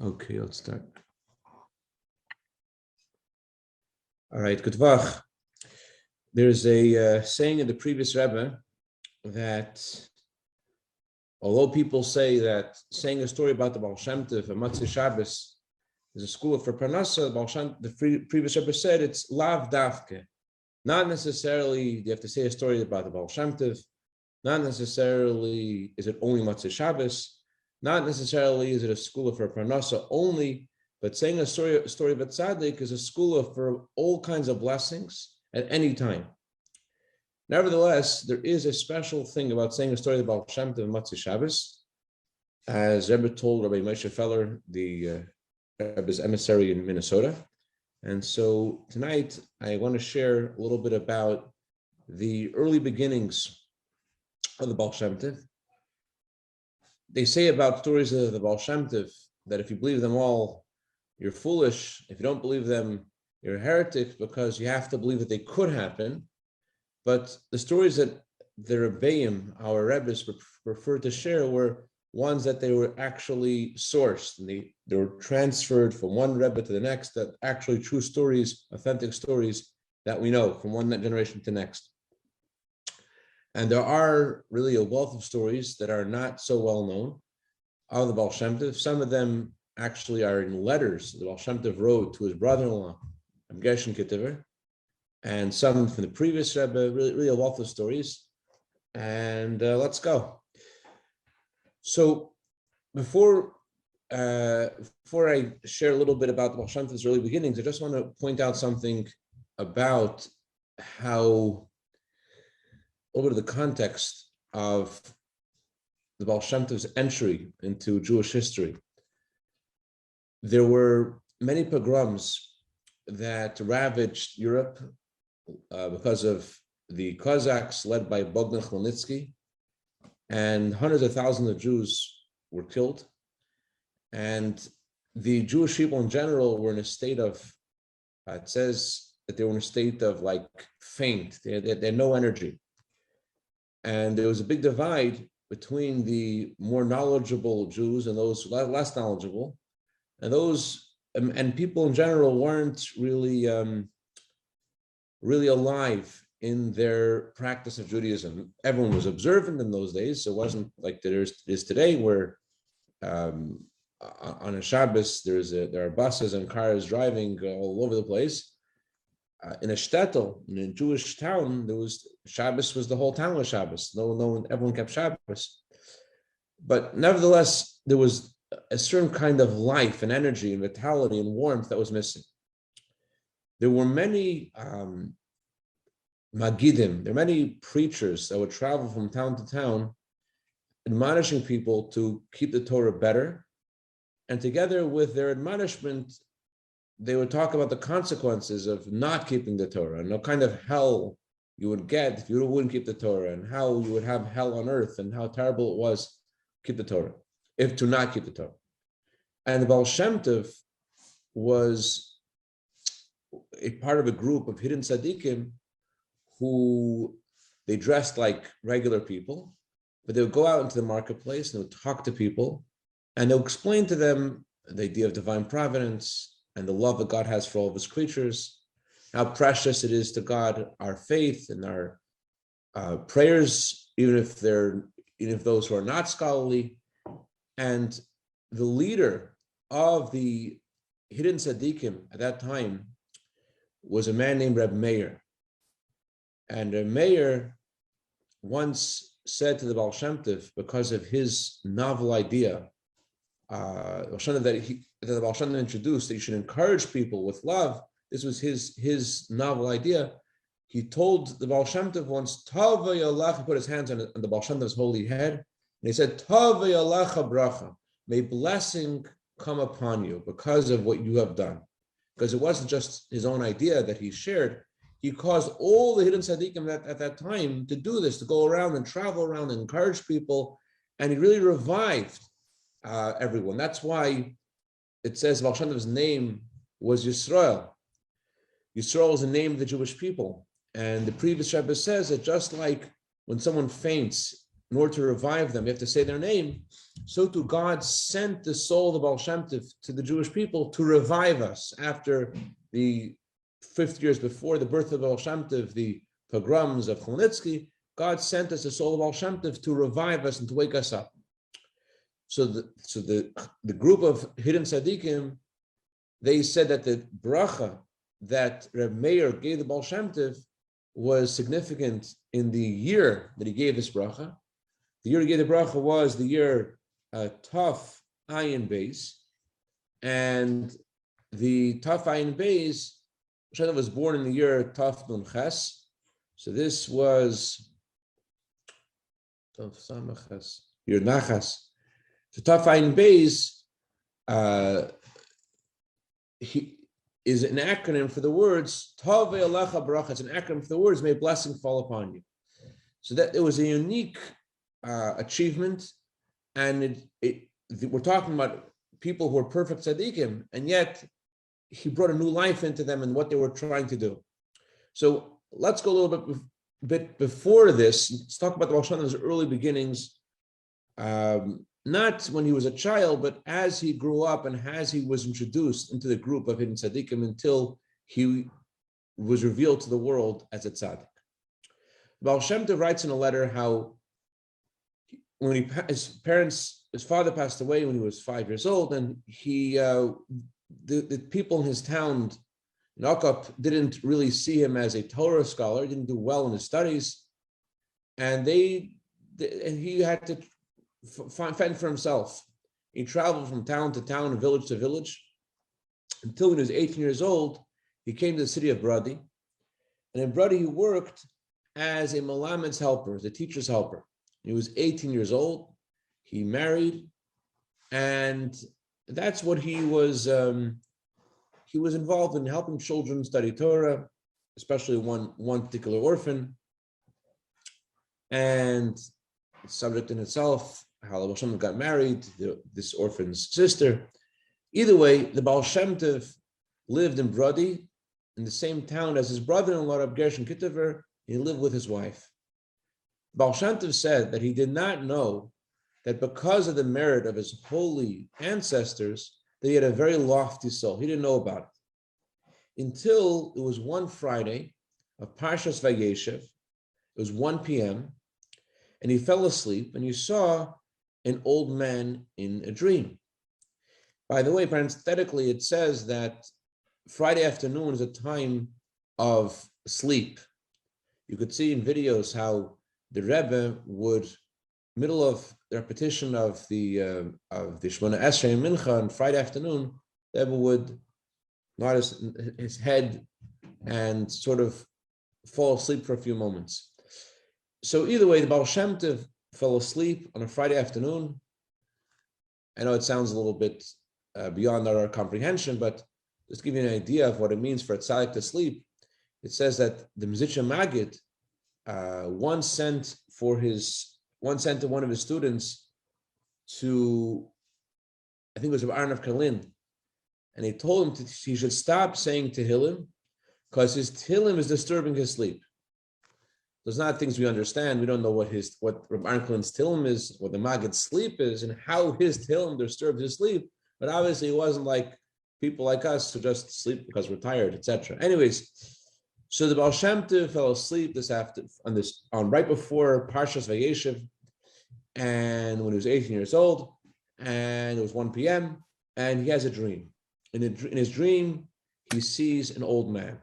Okay, let's start. All right, good vach. There's a saying in the previous Rebbe that although people say that saying a story about the Baal Shem Tov and Matzah Shabbos is a school for Parnasa, the previous Rebbe said it's lav davke. Not necessarily you have to say a story about the Baal Shem Tov. Not necessarily is it only Matzah Shabbos. Not necessarily is it a school for Parnasa only, but saying a story about tzaddik is a school for all kinds of blessings at any time. Nevertheless, there is a special thing about saying a story about Shem Tov and Matzah Shabbos, as Rebbe told Rabbi Moshe Levin, the Rebbe's emissary in Minnesota. And so tonight, I want to share a little bit about the early beginnings of the Baal Shem Tov. They say about stories of the Baal Shem Tov that if you believe them all, you're foolish. If you don't believe them, you're a heretic, because you have to believe that they could happen. But the stories that the Rebbeim, our Rebbes, preferred to share were ones that they were actually sourced, and they were transferred from one Rebbe to the next, that actually true stories, authentic stories that we know from one generation to next. And there are really a wealth of stories that are not so well known of the Baal Shem Tov. Some of them actually are in letters the Baal Shem Tov wrote to his brother-in-law, Gershon Kitiver, and some from the previous Rebbe, really a wealth of stories. And let's go. So before I share a little bit about the Baal Shem Tov's early beginnings, I just want to point out something about how, a little bit of the context of the Baal Shem Tov's entry into Jewish history. There were many pogroms that ravaged Europe because of the Cossacks led by Bogdan Khmelnytsky, and hundreds of thousands of Jews were killed. And the Jewish people in general were in a state of, it says that they were in a state of like faint. They had no energy. And there was a big divide between the more knowledgeable Jews and those less knowledgeable. And those, and people in general weren't really alive in their practice of Judaism. Everyone was observant in those days, so it wasn't like there is today, where on a Shabbos there are buses and cars driving all over the place. In a shtetl, in a Jewish town, Shabbos was the whole town was Shabbos. No one, everyone kept Shabbos. But nevertheless, there was a certain kind of life and energy and vitality and warmth that was missing. There were many Magidim, there were many preachers that would travel from town to town, admonishing people to keep the Torah better. And together with their admonishment, they would talk about the consequences of not keeping the Torah, and what kind of hell you would get if you wouldn't keep the Torah, and how you would have hell on earth, and how terrible it was to keep the Torah, if to not keep the Torah. And the Baal Shem Tov was a part of a group of hidden tzaddikim who they dressed like regular people, but they would go out into the marketplace and they would talk to people, and they'll explain to them the idea of divine providence and the love that God has for all of his creatures, how precious it is to God, our faith and our prayers, even if those who are not scholarly. And the leader of the hidden tzaddikim at that time was a man named Rabbi Meir. And Meir once said to the Baal Shem Tov, because of his novel idea, that the Baal Shem Tov introduced, that you should encourage people with love. This was his novel idea. He told the Baal Shem Tov once, Tavei Allah, he put his hands on the Baal Shem Tov's holy head, and he said, Tavei Allah bracha, may blessing come upon you because of what you have done. Because it wasn't just his own idea that he shared. He caused all the hidden tzaddikim at that time to do this, to go around and travel around and encourage people, and he really revived everyone. That's why it says Baal Shem Tov's name was Yisrael. Yisrael is the name of the Jewish people. And the previous Rebbe says that just like when someone faints, in order to revive them, you have to say their name. so too God sent the soul of the Baal Shem Tov to the Jewish people to revive us after the 50 years before the birth of Baal Shem Tov, the pogroms of Chmielnicki. God sent us the soul of Baal Shem Tov to revive us and to wake us up. So the group of hidden tzaddikim, they said that the bracha that Reb Meir gave the Baal Shem Tov was significant in the year that he gave this bracha. The year he gave the bracha was the year Taf Ayin Beis, and the Taf Ayin Beis, Shem Tov was born in the year Taf Nun Ches. So this was Taf Samach Ches, year Nachas. So Taf Ayin Beis is an acronym for the words Tov Ve'alacha Baracha. It's an acronym for the words "May blessing fall upon you." So that it was a unique achievement, and we're talking about people who are perfect tzaddikim, and yet he brought a new life into them and what they were trying to do. So let's go a little bit before this. Let's talk about the Baal Shem Tov's early beginnings. Not when he was a child, but as he grew up and as he was introduced into the group of hidden tzaddikim until he was revealed to the world as a tzaddik. Baal Shem Tov writes in a letter how when his father passed away when he was 5 years old, and the people in his town, Nakop, didn't really see him as a Torah scholar, didn't do well in his studies, and he had to fend for himself. He traveled from town to town and village to village until when he was 18 years old, he came to the city of Brody. And in Brody, he worked as a Malamed's helper, as a teacher's helper. He was 18 years old. He married, and that's what he was involved in, helping children study Torah, especially one particular orphan. And the subject in itself, how the Baal Shem Tov got married, this orphan's sister. Either way, the Baal Shem Tov lived in Brody, in the same town as his brother-in-law, Reb Gershon Kitover. He lived with his wife. Baal Shem Tov said that he did not know that because of the merit of his holy ancestors, that he had a very lofty soul. He didn't know about it until it was one Friday of Parshas Vayeshev. It was 1 p.m., and he fell asleep, and he saw an old man in a dream. By the way, parenthetically, it says that Friday afternoon is a time of sleep. You could see in videos how the Rebbe would, middle of the repetition of the Shemona Esrei and Mincha on Friday afternoon, the Rebbe would nod his head and sort of fall asleep for a few moments. So either way, the Baal Shem Tov fell asleep on a Friday afternoon. I know it sounds a little bit beyond our comprehension, but just to give you an idea of what it means for a tzaddik to sleep, it says that the Mizitcha Maggid once sent to one of his students to, I think it was Arnav Kalin, and he told him he should stop saying Tehillim because his Tehillim is disturbing his sleep. There's not things we understand. We don't know what Rabbi Arnav Kalin's Tehillim is, what the Maggid's sleep is, and how his Tehillim disturbs his sleep. But obviously, it wasn't like people like us who just sleep because we're tired, etc. Anyways, so the Baal Shem Tov fell asleep right before Parshas Vayeshev, and when he was 18 years old, and it was 1 p.m., and he has a dream. In his dream, he sees an old man.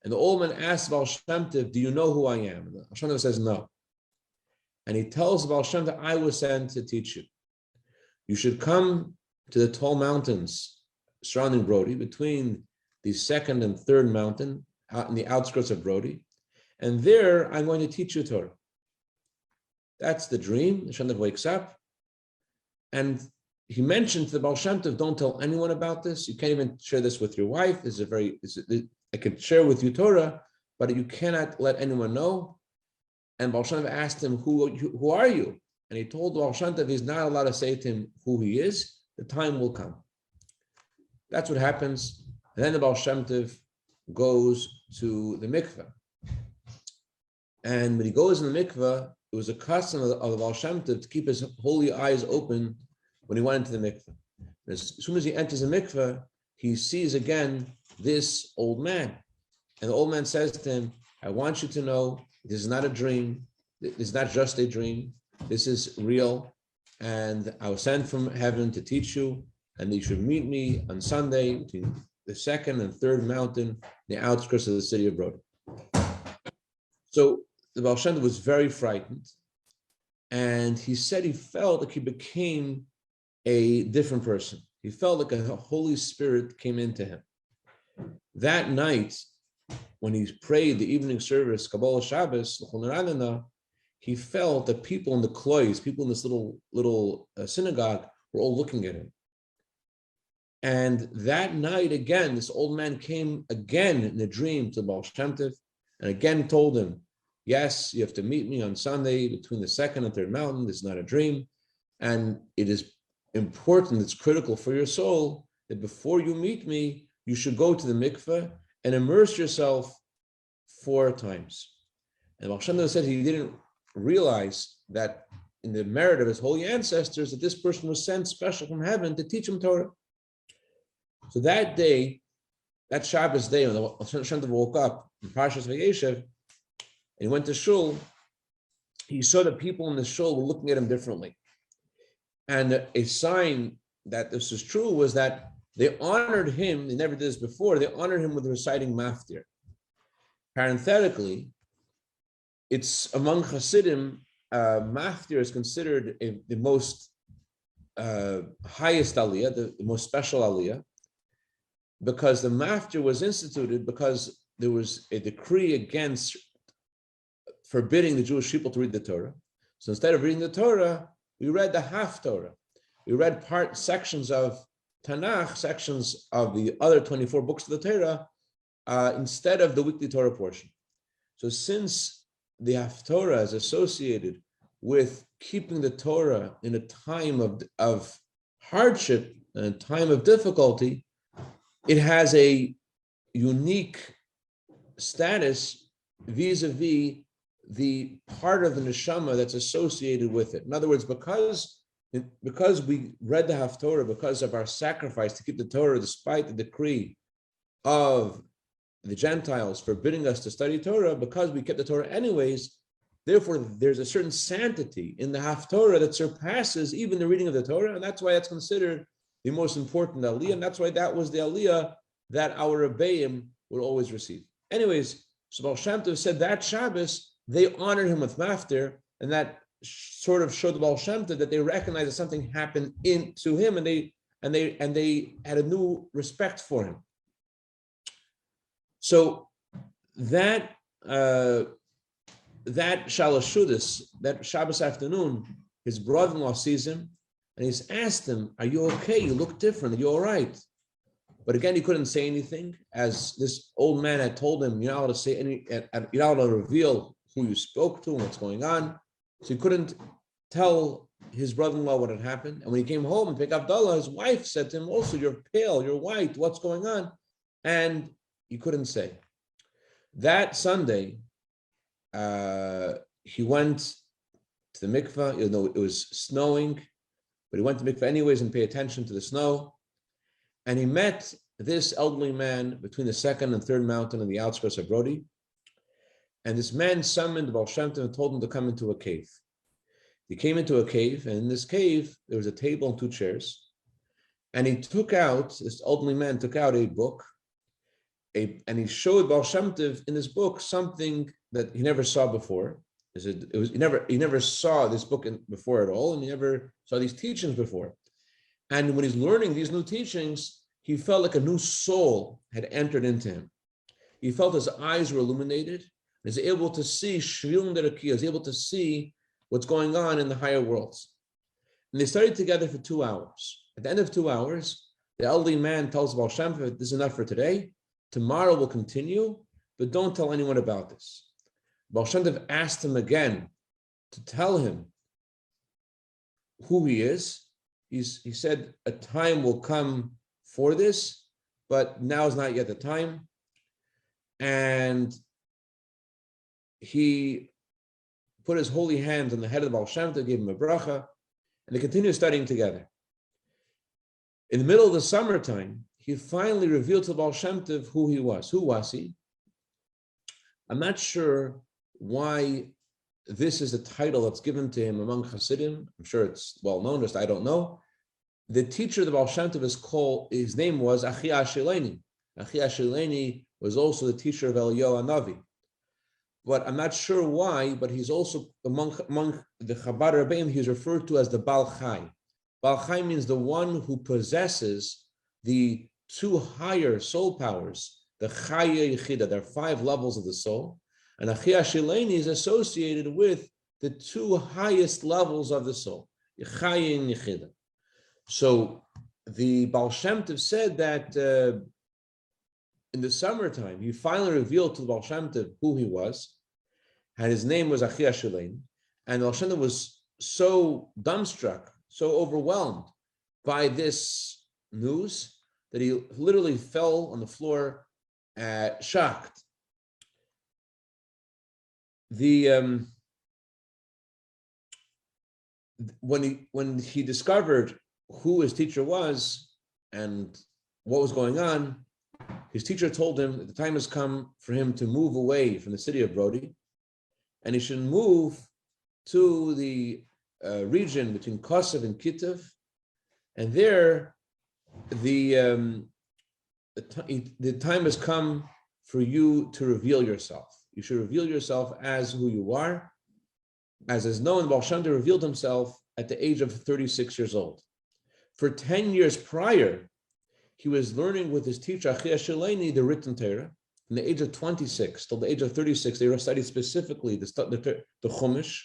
And the old man asks Baal Shem Tov, "Do you know who I am?" And Baal Shem Tov says, "No." And he tells Baal Shem Tov, "I was sent to teach you. You should come to the tall mountains surrounding Brody, between the second and third mountain, out in the outskirts of Brody, and there I'm going to teach you Torah." That's the dream. The Shem Tov wakes up, and he mentioned to the Baal Shem Tov, "Don't tell anyone about this. You can't even share this with your wife. I could share with you Torah, but you cannot let anyone know." And Baal Shem Tov asked him, who are you? And he told Baal Shem Tov he's not allowed to say to him who he is. The time will come. That's what happens. And then the Baal Shem Tov goes to the mikveh. And when he goes in the mikveh, it was a custom of the Baal Shem Tov to keep his holy eyes open when he went into the mikveh. As soon as he enters the mikveh, he sees again this old man. And the old man says to him, I want you to know this is not a dream. This is not just a dream. This is real. And I was sent from heaven to teach you. And you should meet me on Sunday between the second and third mountain, the outskirts of the city of Brody. So the Baal Shem Tov was very frightened. And he said he felt like he became a different person. He felt like a Holy Spirit came into him. That night, when he prayed the evening service, Kabbalah Shabbos, he felt that people in the klois, people in this little synagogue, were all looking at him. And that night again, this old man came again in a dream to Baal Shem Tov, and again told him, yes, you have to meet me on Sunday between the second and third mountain. This is not a dream. And it is important, it's critical for your soul that before you meet me, you should go to the mikveh and immerse yourself 4 times. And Baal Shem Tov said he didn't realize that in the merit of his holy ancestors, that this person was sent special from heaven to teach him Torah. So that day, that Shabbos day, when the Shem Tov woke up in Parshas Vayeshev, and he went to shul, he saw that people in the shul were looking at him differently. And a sign that this is true was that they honored him, they never did this before, they honored him with reciting maftir. Parenthetically, it's among Chassidim, maftir is considered the most highest aliyah, the most special aliyah, because the maftir was instituted because there was a decree against forbidding the Jewish people to read the Torah. So instead of reading the Torah, we read the half Torah. We read sections of Tanakh, sections of the other 24 books of the Torah, instead of the weekly Torah portion. So since the Haftorah is associated with keeping the Torah in a time of hardship and a time of difficulty, it has a unique status vis-a-vis the part of the neshama that's associated with it. In other words, because we read the Haftorah, because of our sacrifice to keep the Torah, despite the decree of the Gentiles forbidding us to study Torah, because we kept the Torah anyways, therefore there's a certain sanctity in the Haftorah that surpasses even the reading of the Torah, and that's why it's considered the most important aliyah, and that's why that was the aliyah that our Rebbeim would always receive. Anyways, so Baal Shem Tov said that Shabbos, they honored him with maftir, and that sort of showed the Baal Shem Tov that they recognized that something happened to him, and they had a new respect for him. So that shalashudis, that Shabbos afternoon, his brother-in-law sees him, and he's asked him, "Are you okay? You look different. Are you all right?" But again, he couldn't say anything, as this old man had told him, "You're not allowed to say you're not allowed to reveal who you spoke to and what's going on." So he couldn't tell his brother-in-law what had happened. And when he came home and picked up Abdullah, his wife said to him, "Also, you're pale, you're white. What's going on?" And he couldn't say. That Sunday, he went to the mikveh, even though it was snowing, but he went to mikveh anyways and paid attention to the snow. And he met this elderly man between the second and third mountain on the outskirts of Brody. And this man summoned Baal Shem Tov and told him to come into a cave. He came into a cave, and in this cave, there was a table and 2 chairs. And this elderly man took out a book, and he showed Baal Shem Tov in this book something that he never saw before. He never saw this book before at all, and he never saw these teachings before. And when he's learning these new teachings, he felt like a new soul had entered into him. He felt his eyes were illuminated. He was able to see Shvilum Dereki, he was able to see what's going on in the higher worlds. And they studied together for 2 hours. At the end of 2 hours, the elderly man tells Baal Shem Tov, "This is enough for today. Tomorrow we'll continue, but don't tell anyone about this." Baal Shem Tov asked him again to tell him who he is. He said, "A time will come for this, but now is not yet the time." And he put his holy hands on the head of the Baal Shem Tov, gave him a bracha, and they continued studying together. In the middle of the summertime, he finally revealed to the Baal Shem Tov who he was. Who was he? I'm not sure why this is the title that's given to him among Chassidim. I'm sure it's well known, just I don't know. The teacher of the Baal Shem Tov is called, his name was Achi Ashileni. Achi Ashileni was also the teacher of Eliyahu Hanavi. But I'm not sure why, but he's also among the Chabad Rebbeim, he's referred to as the Baal Chai. Baal Chai means the one who possesses the two higher soul powers, the Chaya Yechida. There are 5 levels of the soul. And Achi Ashileni is associated with the 2 highest levels of the soul, Chaya and Yechida. So the Baal Shem Tov said that in the summertime, he finally revealed to the Baal Shem Tov who he was, and his name was Achi Ashileni. And the Baal Shem Tov was so dumbstruck, so overwhelmed by this news that he literally fell on the floor, shocked. When he discovered who his teacher was and what was going on, his teacher told him that the time has come for him to move away from the city of Brody, and he should move to the region between Cashapp and Kitav, and there the time has come for you to reveal yourself. You should reveal yourself as who you are. As is known, Baal Shem Tov revealed himself at the age of 36 years old. For 10 years prior, he was learning with his teacher, Achi Ashileni, the written torah. From the age of 26 till the age of 36, they studied specifically the Chumash.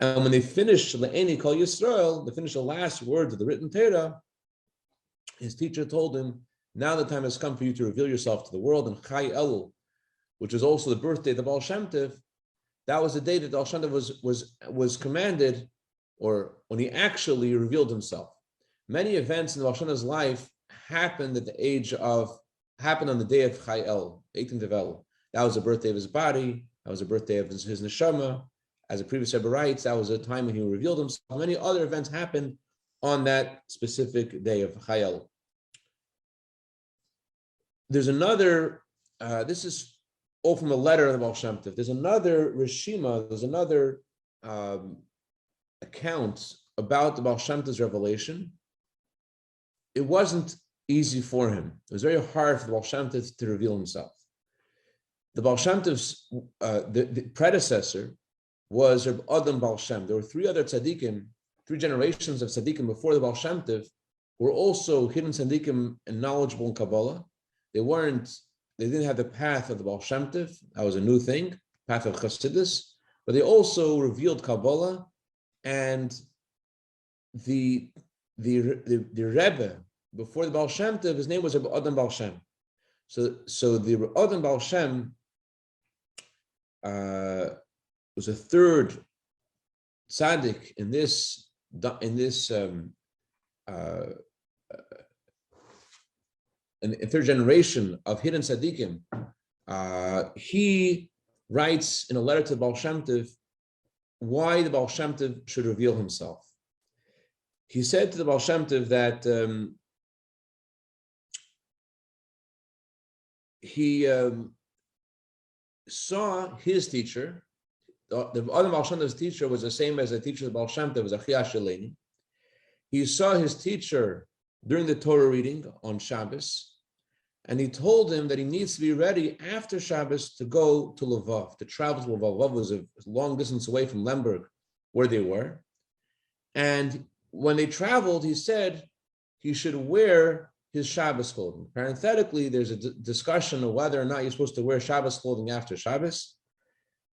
And when they finished Le'eni Kol Yisrael, they finished the last words of the written torah, his teacher told him, now the time has come for you to reveal yourself to the world. And Chai Elul, which is also the birthday of the Baal Shem Tov, that was the day that the Baal Shem Tov was commanded, or when he actually revealed himself. Many events in the Baal Shem Tov's life happened on the day of Chai El, 18th of El. That was the birthday of his body. That was the birthday of his neshama. As the previous Rebbe writes, that was a time when he revealed himself. Many other events happened on that specific day of Chai El. There's another, this is all from a letter of the Baal Shem Tov. There's another Rishima, there's another account about the Baal Shem Tov's revelation. It wasn't easy for him. It was very hard for the Baal Shem Tov to reveal himself. The Baal Shem Tov's the predecessor was Reb Adam Baal Shem. There were 3 other tzaddikim, 3 generations of tzaddikim before the Baal Shem Tov, who were also hidden tzaddikim and knowledgeable in Kabbalah. They didn't have the path of the Baal Shem Tov. That was a new thing, path of chassidus. But they also revealed Kabbalah, and the Rebbe before the Baal Shem Tov, his name was Rabbi Adam Baal Shem. So the Rabbi Adam Baal Shem was a 3rd tzaddik in this in 3rd generation of hidden tzaddikim. He writes in a letter to the Baal Shem Tov why the Baal Shem Tov should reveal himself. He said to the Baal Shem Tov that he saw his teacher. The other Baal Shem Tov's teacher was the same as the teacher of the Baal Shem Tov, was Achi Ashileni. He saw his teacher during the Torah reading on Shabbos, and he told him that he needs to be ready after Shabbos to go to Lvov, to travel to Lvov. Lvov was a long distance away from Lemberg, where they were. And when they traveled, he said he should wear his Shabbos clothing. Parenthetically, there's a discussion of whether or not you're supposed to wear Shabbos clothing after Shabbos.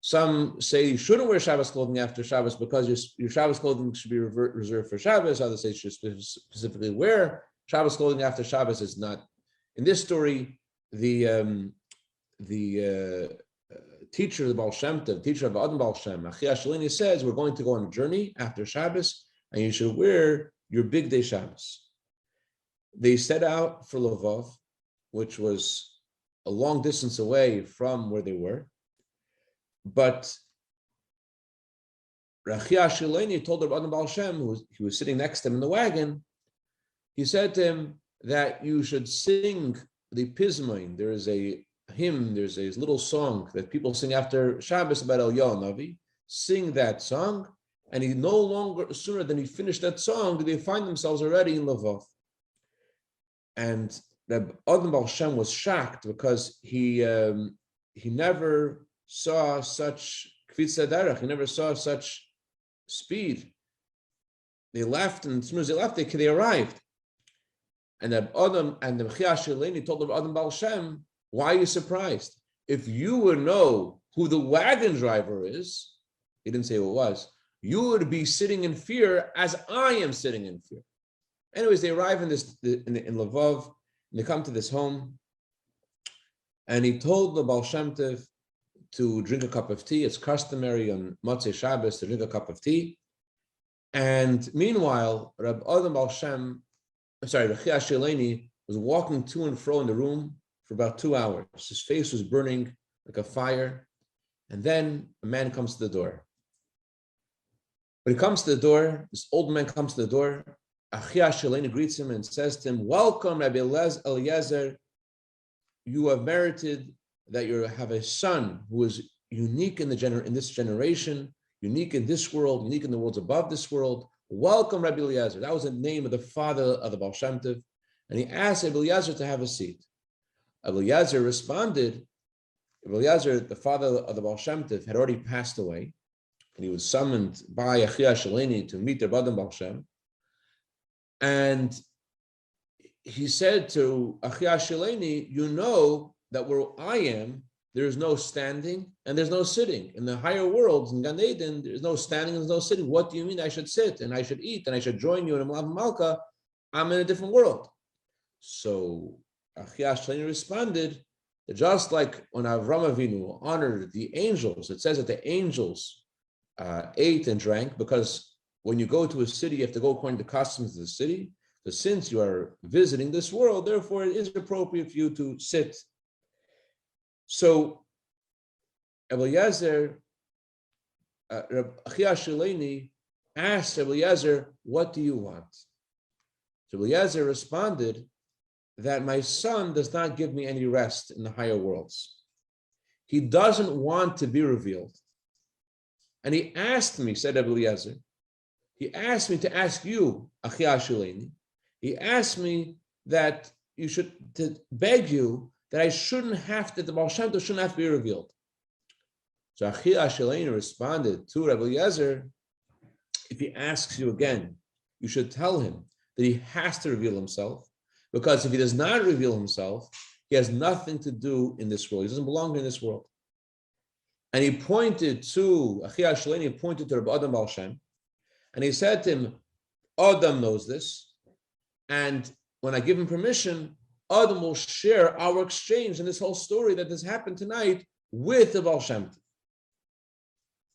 Some say you shouldn't wear Shabbos clothing after Shabbos because your Shabbos clothing should be reserved for Shabbos. Others say you should specifically wear Shabbos clothing after Shabbos. Is not. In this story, the teacher of the Baal Shem Tov, teacher of Adam Baal Shem, Achi Ashileni, says we're going to go on a journey after Shabbos, and you should wear your big day Shabbos. They set out for Lvov, which was a long distance away from where they were. But Rachia Shileni told Rabbi Baal Shem, he was sitting next to him in the wagon, he said to him that you should sing the Pismoin. There is a hymn, there's a little song that people sing after Shabbos about El Navi. Sing that song, and he no longer, sooner than he finished that song, they find themselves already in Lvov. And Rabbi Baal Shem was shocked because he never saw such kvitza derech, he never saw such speed. They left, and as soon as they left, they arrived. And the Mechia Shileni told Rabbi Baal Shem, why are you surprised? If you would know who the wagon driver is, he didn't say who it was, you would be sitting in fear as I am sitting in fear. Anyways, they arrive in Lvov, and they come to this home, and he told the Baal Shem Tov to drink a cup of tea. It's customary on Motzei Shabbos to drink a cup of tea. And meanwhile, Rabbi Baal Shem, Rechia Shileni was walking to and fro in the room for about 2 hours. His face was burning like a fire. And then a man comes to the door. When he comes to the door, this old man comes to the door. Rechia Shileni greets him and says to him, welcome, Rabbi Eliezer. You have merited that you have a son who is unique in this generation, unique in this world, unique in the worlds above this world. Welcome, Rabbi Eliezer. That was the name of the father of the Baal Shem Tov. And he asked Rabbi Eliezer to have a seat. Rabbi Eliezer responded. Rabbi Eliezer, the father of the Baal Shem Tov, had already passed away. And he was summoned by Rechia Shileni to meet the Rabbi Baal Shem. And he said to Rechia Shileni, you know that where I am, there is no standing and there's no sitting. In the higher worlds, in Gan Eden, there's no standing and there's no sitting. What do you mean I should sit and I should eat and I should join you in a Malav Malka? I'm in a different world. So Rechia Shileni responded that just like when Avram Avinu honored the angels, it says that the angels ate and drank, because when you go to a city, you have to go according to the customs of the city. So since you are visiting this world, therefore it is appropriate for you to sit. So Eliezer, Rechia Shileni asked Eliezer, what do you want? So Eliezer responded that my son does not give me any rest in the higher worlds. He doesn't want to be revealed. And he asked me, said Eliezer, he asked me to ask you, Rechia Shileni, he asked me that you should, to beg you that I shouldn't have to, the Baal Shem Tov shouldn't have to be revealed. So Rechia Shileni responded to Rabbi Eliezer, if he asks you again, you should tell him that he has to reveal himself, because if he does not reveal himself, he has nothing to do in this world. He doesn't belong in this world. And he pointed to, Rechia Shileni pointed to Rabbi Baal Shem, and he said to him, Adam knows this, and when I give him permission, Adam will share our exchange in this whole story that has happened tonight with the Baal Shem Tov.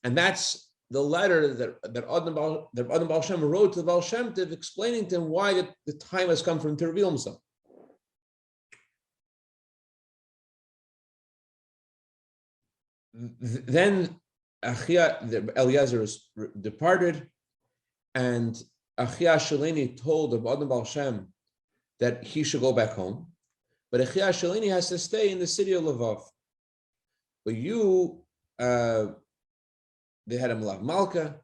And that's the letter that Adam Baal Shem wrote to the Baal Shem Tov, explaining to him why the time has come for him to reveal himself. Then Eliezer departed, and Rechia Shileni told Adam Baal Shem that he should go back home, but Rechia Shileni has to stay in the city of Lvov. But they had a Malav Malka,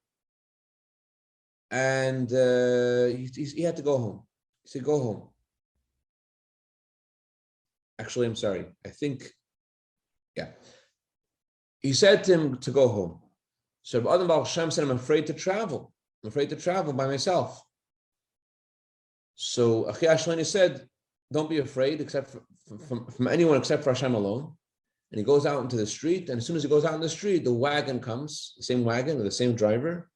and he had to go home. He said, go home. Actually, I'm sorry. He said to him to go home. So Adam Baal Shem said, I'm afraid to travel. I'm afraid to travel by myself. So Rechia Shileni said, don't be afraid except from anyone except for Hashem alone. And he goes out into the street, and as soon as he goes out in the street, the wagon comes, the same wagon with the same driver,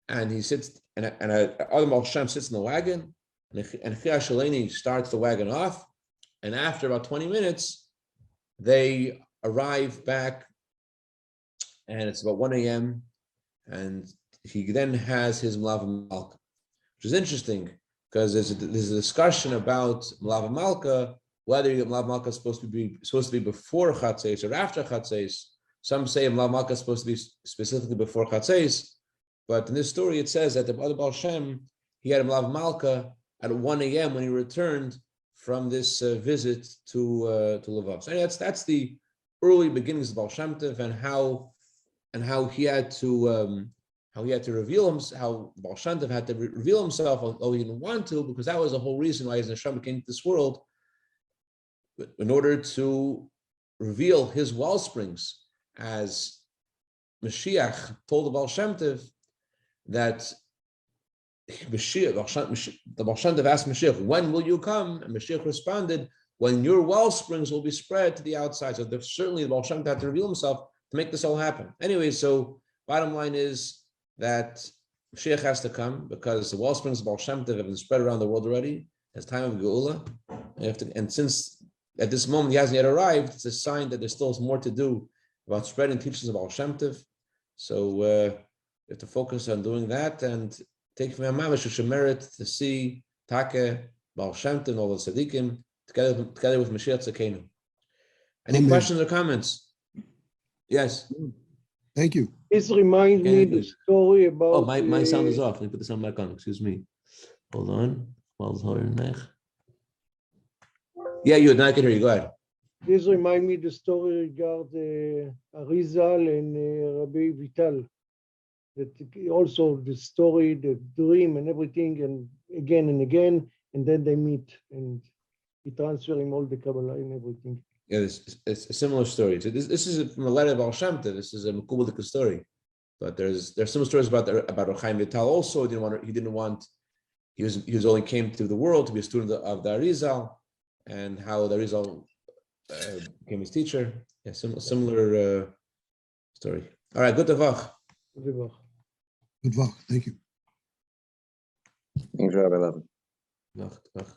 and he sits, and Adam Baal Shem sits in the wagon, and Rechia Shileni starts the wagon off, and after about 20 minutes, they arrive back, and it's about 1 a.m., and he then has his Malav Malka, which is interesting, because there's a discussion about Malav Malka, whether Malav Malka is supposed to be before Chatzeis or after Chatzeis. Some say Malav Malka is supposed to be specifically before Chatzeis. But in this story, it says that the other Baal Shem, he had him lav Malka at 1 a.m. when he returned from this visit to Lvov. So that's the early beginnings of Baal Shem Tov and how he had to reveal himself, how Baal Shem Tov had to reveal himself, although he didn't want to, because that was the whole reason why his neshama came to this world, in order to reveal his well springs, as Mashiach told the Baal Shem Tov that the Baal Shem Tov asked Mashiach, when will you come? And Mashiach responded, when your well springs will be spread to the outside. So certainly the Baal Shem Tov had to reveal himself to make this all happen. Anyway, so bottom line is that Mashiach has to come because the well springs of Baal Shem Tov have been spread around the world already. It's time of Geula. And since at this moment he hasn't yet arrived, it's a sign that there's still more to do about spreading teachings of Baal Shem Tov. So we have to focus on doing that and take from Mamash Shemerit to see Take, Baal Shem Tov, and all the Tzaddikim together with Mashiach Tzadkenu. Any questions or comments? Yes. Thank you. This reminds me the story about. Oh, my sound is off. Let me put the sound back on. Excuse me. Hold on. Yeah, now I can hear you. Go ahead. This reminds me the story regarding Arizal and Rabbi Vital. That also the story, the dream, and everything, and again, and then they meet, and he transfers him all the Kabbalah and everything. Yeah, it's a similar story. So this is from a letter of Baal Shem Tov. This is a Mekubalika story, but there's some stories about Chaim Vital also. He only came to the world to be a student of the Arizal, and how the Arizal became his teacher. Yeah, similar story. All right, good Tavach. Good luck. Thank you. Thanks, Rabbi Levin. Tavach.